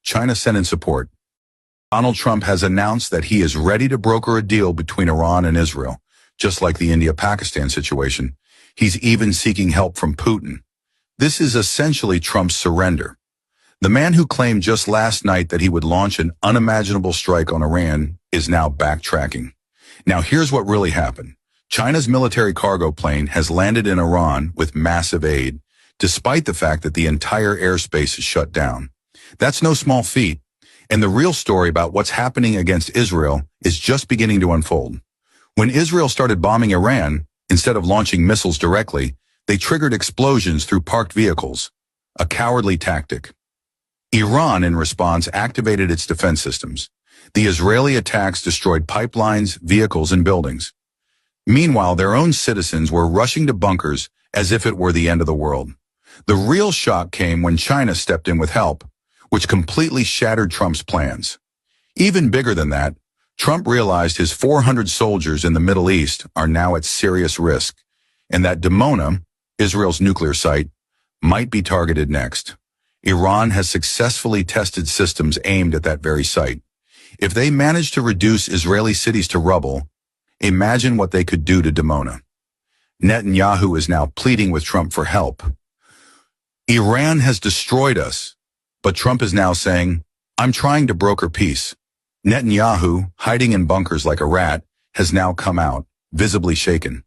China sent in support. Donald Trump has announced that he is ready to broker a deal between Iran and Israel, just like the India-Pakistan situation. He's even seeking help from Putin. This is essentially Trump's surrender. The man who claimed just last night that he would launch an unimaginable strike on Iran is now backtracking. Now here's what really happened. China's military cargo plane has landed in Iran with massive aid, despite the fact that the entire airspace is shut down. That's no small feat, and the real story about what's happening against Israel is just beginning to unfold. When Israel started bombing Iran, instead of launching missiles directly, they triggered explosions through parked vehicles, a cowardly tactic. Iran, in response, activated its defense systems. The Israeli attacks destroyed pipelines, vehicles, and buildings. Meanwhile, their own citizens were rushing to bunkers as if it were the end of the world. The real shock came when China stepped in with help, which completely shattered Trump's plans. Even bigger than that, Trump realized his 400 soldiers in the Middle East are now at serious risk, and that Dimona, Israel's nuclear site, might be targeted next. Iran has successfully tested systems aimed at that very site. If they manage to reduce Israeli cities to rubble, imagine what they could do to Dimona. Netanyahu is now pleading with Trump for help. Iran has destroyed us, but Trump is now saying, I'm trying to broker peace. Netanyahu, hiding in bunkers like a rat, has now come out, visibly shaken.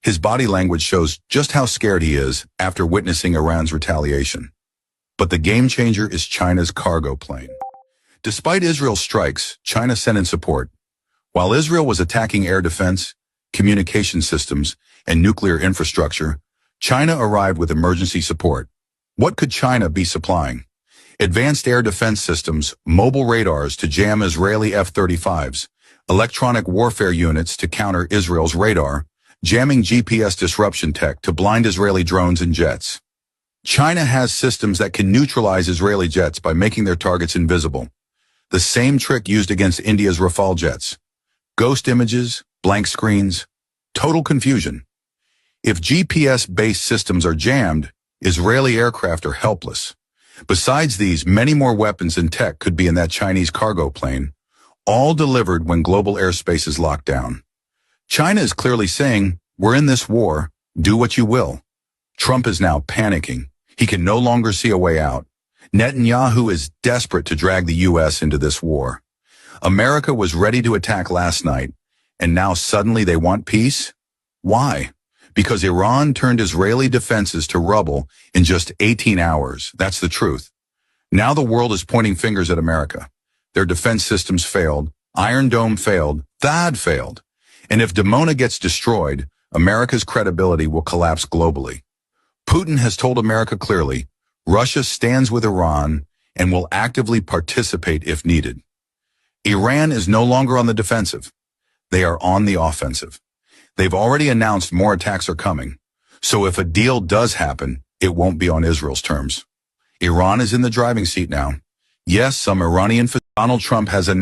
His body language shows just how scared he is after witnessing Iran's retaliation. But the game changer is China's cargo plane. Despite Israel's strikes, China sent in support. While Israel was attacking air defense, communication systems, and nuclear infrastructure, China arrived with emergency support. What could China be supplying? Advanced air defense systems, mobile radars to jam Israeli F-35s, electronic warfare units to counter Israel's radar, jamming GPS disruption tech to blind Israeli drones and jets. China has systems that can neutralize Israeli jets by making their targets invisible. The same trick used against India's Rafale jets. Ghost images, blank screens, total confusion. If GPS-based systems are jammed, Israeli aircraft are helpless. Besides these, many more weapons and tech could be in that Chinese cargo plane, all delivered when global airspace is locked down. China is clearly saying, we're in this war, do what you will. Trump is now panicking. He can no longer see a way out. Netanyahu is desperate to drag the U.S. into this war. America was ready to attack last night, and now suddenly they want peace? Why? Because Iran turned Israeli defenses to rubble in just 18 hours. That's the truth. Now the world is pointing fingers at America. Their defense systems failed. Iron Dome failed. THAAD failed. And if Dimona gets destroyed, America's credibility will collapse globally. Putin has told America clearly, Russia stands with Iran and will actively participate if needed. Iran is no longer on the defensive. They are on the offensive. They've already announced more attacks are coming. So if a deal does happen, it won't be on Israel's terms. Iran is in the driving seat now. Yes, some Iranian. Donald Trump has announced